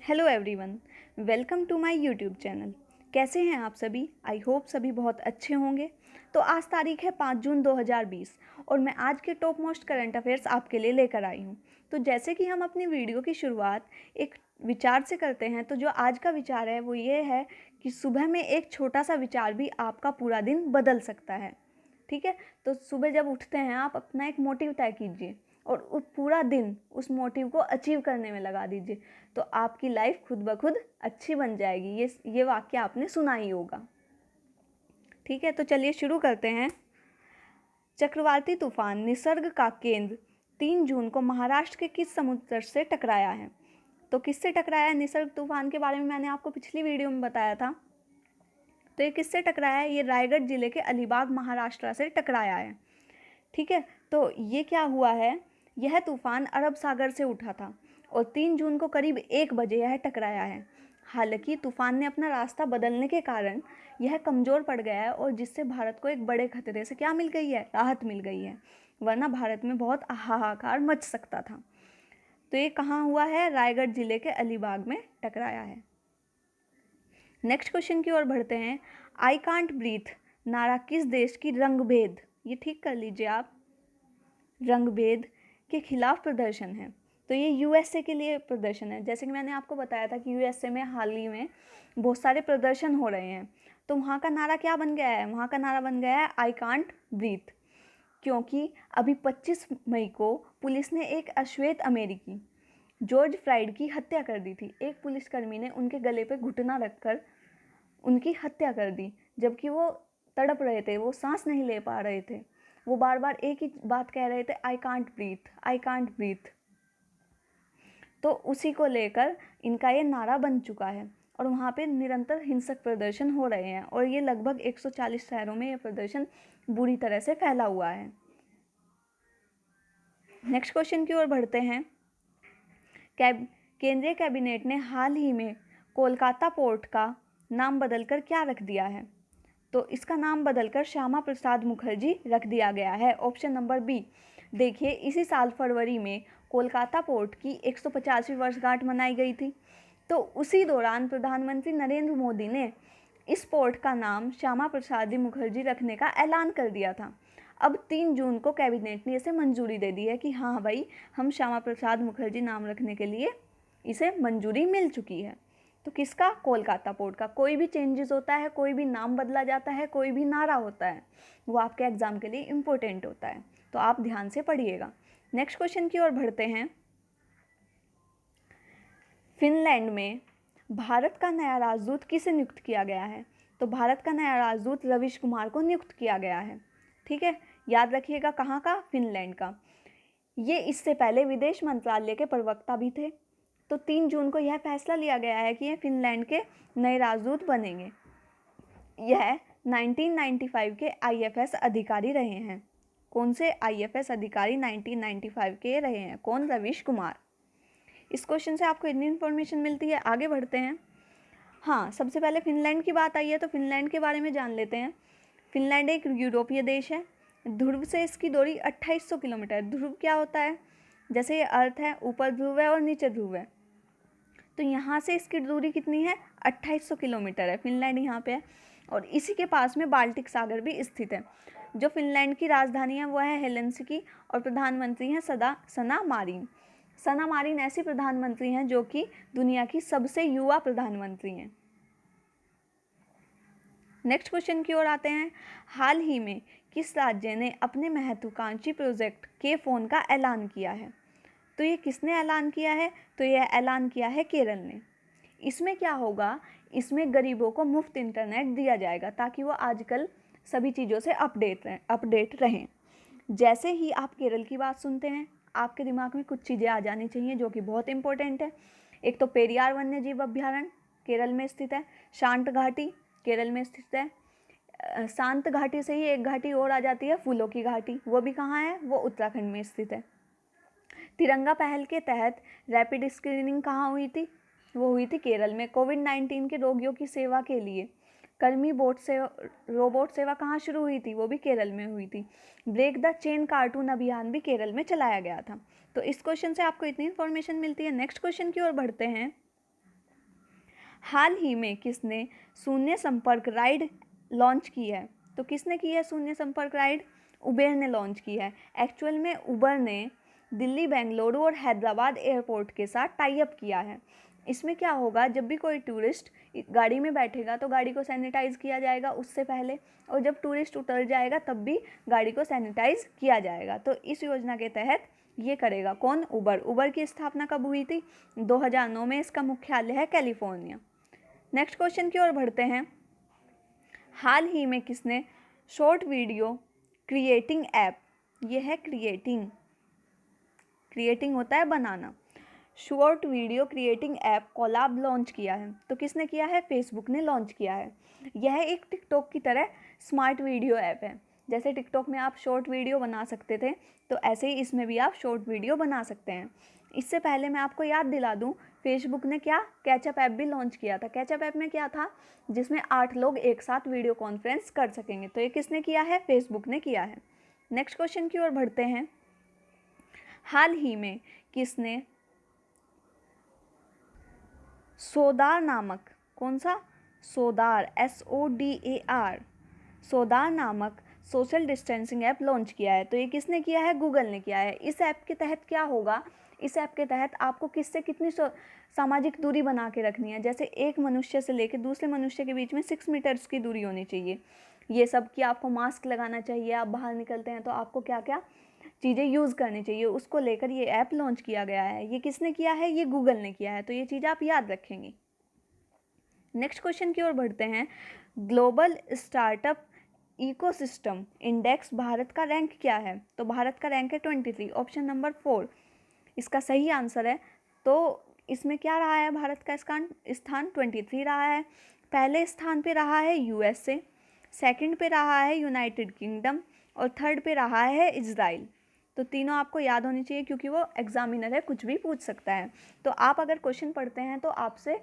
Hello everyone, welcome to my YouTube channel. कैसे हैं आप सभी? आई होप सभी बहुत अच्छे होंगे। तो आज तारीख है 5 जून 2020 और मैं आज के टॉप मोस्ट करंट अफेयर्स आपके लिए लेकर आई हूँ। तो जैसे कि हम अपनी वीडियो की शुरुआत एक विचार से करते हैं, तो जो आज का विचार है वो ये है कि सुबह में एक छोटा सा विचार भी आपका पूरा दिन बदल सकता है। ठीक है, तो सुबह जब उठते हैं आप अपना एक मोटिव तय कीजिए और पूरा दिन उस मोटिव को अचीव करने में लगा दीजिए, तो आपकी लाइफ खुद ब खुद अच्छी बन जाएगी। ये वाक्य आपने सुना ही होगा। ठीक है, तो चलिए शुरू करते हैं। चक्रवाती तूफान निसर्ग का केंद्र 3 जून को महाराष्ट्र के किस समुद्र से टकराया है? तो किससे टकराया है? निसर्ग तूफान के बारे में मैंने आपको पिछली वीडियो में बताया था। तो ये किससे टकराया है? ये रायगढ़ जिले के अलीबाग महाराष्ट्र से टकराया है। ठीक है, तो ये क्या हुआ है, यह तूफान अरब सागर से उठा था और 3 जून को करीब 1 बजे यह टकराया है। हालांकि तूफान ने अपना रास्ता बदलने के कारण यह कमज़ोर पड़ गया है और जिससे भारत को एक बड़े खतरे से क्या मिल गई है? राहत मिल गई है, वरना भारत में बहुत हाहाकार मच सकता था। तो ये कहाँ हुआ है? रायगढ़ जिले के अलीबाग में टकराया है। नेक्स्ट क्वेश्चन की ओर बढ़ते हैं। आई कांट ब्रीथ नारा किस देश की रंगभेद, ये ठीक कर लीजिए आप, रंगभेद के खिलाफ प्रदर्शन है? तो ये यूएसए के लिए प्रदर्शन है। जैसे कि मैंने आपको बताया था कि यूएसए में हाल ही में बहुत सारे प्रदर्शन हो रहे हैं, तो वहाँ का नारा क्या बन गया है? वहाँ का नारा बन गया है आई कांट ब्रीथ, क्योंकि अभी 25 मई को पुलिस ने एक अश्वेत अमेरिकी जॉर्ज फ्लॉयड की हत्या कर दी थी। एक पुलिसकर्मी ने उनके गले पे घुटना रखकर उनकी हत्या कर दी, जबकि वो तड़प रहे थे, वो सांस नहीं ले पा रहे थे, वो बार बार एक ही बात कह रहे थे, I can't breathe, I can't breathe. तो उसी को लेकर इनका ये नारा बन चुका है और वहाँ पे निरंतर हिंसक प्रदर्शन हो रहे हैं और ये लगभग 140 शहरों में ये प्रदर्शन बुरी तरह से फैला हुआ है। नेक्स्ट क्वेश्चन की ओर बढ़ते हैं। केंद्रीय कैबिनेट ने हाल ही में कोलकाता पोर्ट का नाम बदलकर क्या रख दिया है? तो इसका नाम बदलकर श्यामा प्रसाद मुखर्जी रख दिया गया है। Option number B. देखिए, इसी साल फरवरी में कोलकाता पोर्ट की 150वीं वर्षगांठ मनाई गई थी, तो उसी दौरान प्रधानमंत्री नरेंद्र मोदी ने इस पोर्ट का नाम श्यामा प्रसाद मुखर्जी रखने का ऐलान कर दिया था। अब 3 जून को कैबिनेट ने इसे मंजूरी दे दी है कि हाँ भाई, हम श्यामा प्रसाद मुखर्जी नाम रखने के लिए इसे मंजूरी मिल चुकी है। तो किसका? कोलकाता पोर्ट का। कोई भी चेंजेस होता है, कोई भी नाम बदला जाता है, कोई भी नारा होता है, वो आपके एग्जाम के लिए इम्पोर्टेंट होता है, तो आप ध्यान से पढ़िएगा। नेक्स्ट क्वेश्चन की ओर बढ़ते हैं। फिनलैंड में भारत का नया राजदूत किसे नियुक्त किया गया है? तो भारत का नया राजदूत रवीश कुमार को नियुक्त किया गया है। ठीक है, याद रखिएगा, कहाँ का? फिनलैंड का। ये इससे पहले विदेश मंत्रालय के प्रवक्ता भी थे। तो 3 जून को यह फैसला लिया गया है कि ये फिनलैंड के नए राजदूत बनेंगे। यह 1995 के आईएफएस अधिकारी रहे हैं। कौन से आईएफएस अधिकारी 1995 के रहे हैं? कौन? रवीश कुमार। इस क्वेश्चन से आपको इतनी इन्फॉर्मेशन मिलती है। आगे बढ़ते हैं। हाँ, सबसे पहले फिनलैंड की बात आई है तो फिनलैंड के बारे में जान लेते हैं। फिनलैंड एक यूरोपीय देश है। ध्रुव से इसकी दूरी 2800 किलोमीटर। ध्रुव क्या होता है? जैसे ये अर्थ है, ऊपर ध्रुव है और नीचे ध्रुव है, तो यहाँ से इसकी दूरी कितनी है? 2800 किलोमीटर है। फिनलैंड यहाँ पे है और इसी के पास में बाल्टिक सागर भी स्थित है। जो फिनलैंड की राजधानी है वो है हेलेंसिकी और प्रधानमंत्री हैं सना मारिन। सना मारिन ऐसी प्रधानमंत्री हैं जो कि दुनिया की सबसे युवा प्रधानमंत्री हैं। नेक्स्ट क्वेश्चन की ओर आते हैं। हाल ही में किस राज्य ने अपने महत्वाकांक्षी प्रोजेक्ट के फोन का ऐलान किया है? तो ये किसने ऐलान किया है? तो यह ऐलान किया है केरल ने। इसमें क्या होगा? इसमें गरीबों को मुफ्त इंटरनेट दिया जाएगा ताकि वो आजकल सभी चीज़ों से अपडेट रहें। जैसे ही आप केरल की बात सुनते हैं, आपके दिमाग में कुछ चीज़ें आ जानी चाहिए जो कि बहुत इंपॉर्टेंट है। एक तो पेरियार वन्यजीव अभ्यारण्य केरल में स्थित है। शांत घाटी केरल में स्थित है। शांत घाटी से ही एक घाटी और आ जाती है, फूलों की घाटी, वो भी कहाँ है? वो उत्तराखंड में स्थित है। तिरंगा पहल के तहत रैपिड स्क्रीनिंग कहाँ हुई थी? वो हुई थी केरल में। कोविड-19 के रोगियों की सेवा के लिए कर्मी रोबोट सेवा कहाँ शुरू हुई थी? वो भी केरल में हुई थी। ब्रेक द चेन कार्टून अभियान भी केरल में चलाया गया था। तो इस क्वेश्चन से आपको इतनी इन्फॉर्मेशन मिलती है। नेक्स्ट क्वेश्चन की ओर बढ़ते हैं। हाल ही में किसने शून्य संपर्क राइड लॉन्च की है? तो किसने की है शून्य संपर्क राइड? उबेर ने लॉन्च की है। एक्चुअल में उबर ने दिल्ली, बेंगलुरु और हैदराबाद एयरपोर्ट के साथ टाई अप किया है। इसमें क्या होगा, जब भी कोई टूरिस्ट गाड़ी में बैठेगा तो गाड़ी को सैनिटाइज़ किया जाएगा उससे पहले, और जब टूरिस्ट उतर जाएगा तब भी गाड़ी को सैनिटाइज़ किया जाएगा। तो इस योजना के तहत ये करेगा कौन? उबर। उबर की स्थापना कब हुई थी? 2009 में। इसका मुख्यालय है कैलिफोर्निया। नेक्स्ट क्वेश्चन की ओर बढ़ते हैं। हाल ही में किसने शॉर्ट वीडियो क्रिएटिंग ऐप, ये है क्रिएटिंग होता है बनाना, short video creating app Collab launch किया है? तो किसने किया है? फेसबुक ने लॉन्च किया है। यह एक टिकटॉक की तरह स्मार्ट वीडियो ऐप है। जैसे टिकटॉक में आप शॉर्ट वीडियो बना सकते थे, तो ऐसे ही इसमें भी आप शॉर्ट वीडियो बना सकते हैं। इससे पहले मैं आपको याद दिला दूं, फेसबुक ने क्या कैचअप ऐप भी लॉन्च किया था। कैचअप ऐप में क्या था? जिसमें 8 लोग एक साथ वीडियो कॉन्फ्रेंस कर सकेंगे। तो ये किसने किया है? फेसबुक ने किया है। नेक्स्ट क्वेश्चन की ओर बढ़ते हैं। हाल ही में किसने सोदार नामक, कौन सा? सोदार, SODAR, सोदार नामक सोशल डिस्टेंसिंग ऐप लॉन्च किया है? तो ये किसने किया है? गूगल ने किया है। इस ऐप के तहत क्या होगा? इस ऐप के तहत आपको किससे कितनी सामाजिक दूरी बना के रखनी है। जैसे एक मनुष्य से लेकर दूसरे मनुष्य के बीच में 6 मीटर्स की दूरी होनी चाहिए। ये सब कि आपको मास्क लगाना चाहिए, आप बाहर निकलते हैं तो आपको क्या क्या चीज़ें यूज़ करनी चाहिए, उसको लेकर ये ऐप लॉन्च किया गया है। ये किसने किया है? ये गूगल ने किया है। तो ये चीज़ आप याद रखेंगे। नेक्स्ट क्वेश्चन की ओर बढ़ते हैं। Global startup ecosystem index Bharat का रैंक क्या है? तो भारत का रैंक है 23, ऑप्शन नंबर 4 इसका सही आंसर है। तो इसमें क्या रहा है? भारत का स्थान 23 रहा है। पहले स्थान पे रहा है USA, सेकंड पे रहा है यूनाइटेड किंगडम और थर्ड पे रहा है इजराइल। तो तीनों आपको याद होनी चाहिए क्योंकि वो एग्जामिनर है, कुछ भी पूछ सकता है। तो आप अगर क्वेश्चन पढ़ते हैं तो आपसे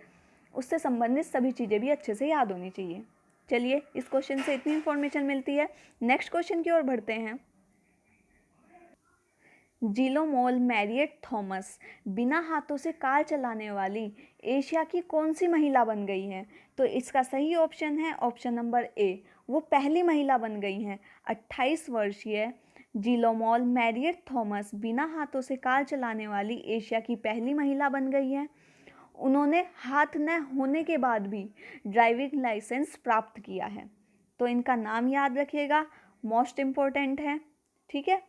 उससे संबंधित सभी चीज़ें भी अच्छे से याद होनी चाहिए। चलिए, इस क्वेश्चन से इतनी इन्फॉर्मेशन मिलती है। नेक्स्ट क्वेश्चन की ओर बढ़ते हैं। जिलोमॉल मैरियट थॉमस बिना हाथों से कार चलाने वाली एशिया की कौन सी महिला बन गई है? तो इसका सही ऑप्शन है ऑप्शन नंबर A, वो पहली महिला बन गई हैं। 28 वर्षीय जिलोमॉल मैरियट थॉमस बिना हाथों से कार चलाने वाली एशिया की पहली महिला बन गई है। उन्होंने हाथ न होने के बाद भी ड्राइविंग लाइसेंस प्राप्त किया है। तो इनका नाम याद रखिएगा, मोस्ट इम्पोर्टेंट है। ठीक है,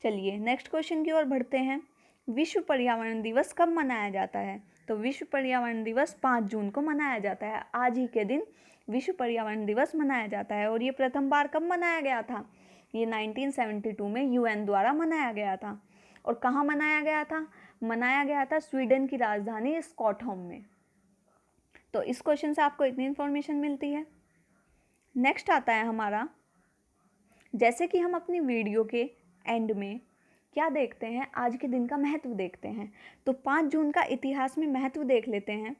चलिए नेक्स्ट क्वेश्चन की ओर बढ़ते हैं। विश्व पर्यावरण दिवस कब मनाया जाता है? तो विश्व पर्यावरण दिवस 5 जून को मनाया जाता है। आज ही के दिन विश्व पर्यावरण दिवस मनाया जाता है। और ये प्रथम बार कब मनाया गया था? ये 1972 में UN द्वारा मनाया गया था। और कहाँ मनाया गया था? मनाया गया था स्वीडन की राजधानी स्टॉकहोम में। तो इस क्वेश्चन से आपको इतनी इन्फॉर्मेशन मिलती है। नेक्स्ट आता है हमारा, जैसे कि हम अपनी वीडियो के एंड में क्या देखते हैं? आज के दिन का महत्व देखते हैं। तो 5 जून का इतिहास में महत्व देख लेते हैं।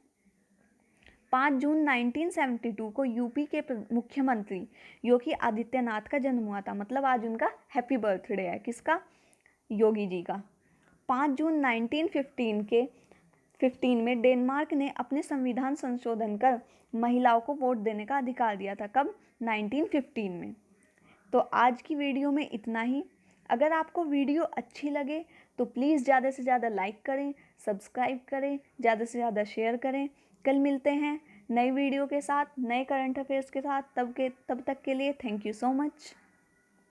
5 जून 1972 को यूपी के मुख्यमंत्री योगी आदित्यनाथ का जन्म हुआ था। मतलब आज उनका हैप्पी बर्थडे है। किसका? योगी जी का। 5 जून 1915 में डेनमार्क ने अपने संविधान संशोधन कर महिलाओं को वोट देने का अधिकार दिया था। कब? 1915 में। तो आज की वीडियो में इतना ही। अगर आपको वीडियो अच्छी लगे तो प्लीज़ ज़्यादा से ज़्यादा लाइक करें, सब्सक्राइब करें, ज़्यादा से ज़्यादा शेयर करें। कल मिलते हैं नई वीडियो के साथ, नए करंट अफेयर्स के साथ। तब तक के लिए थैंक यू सो मच।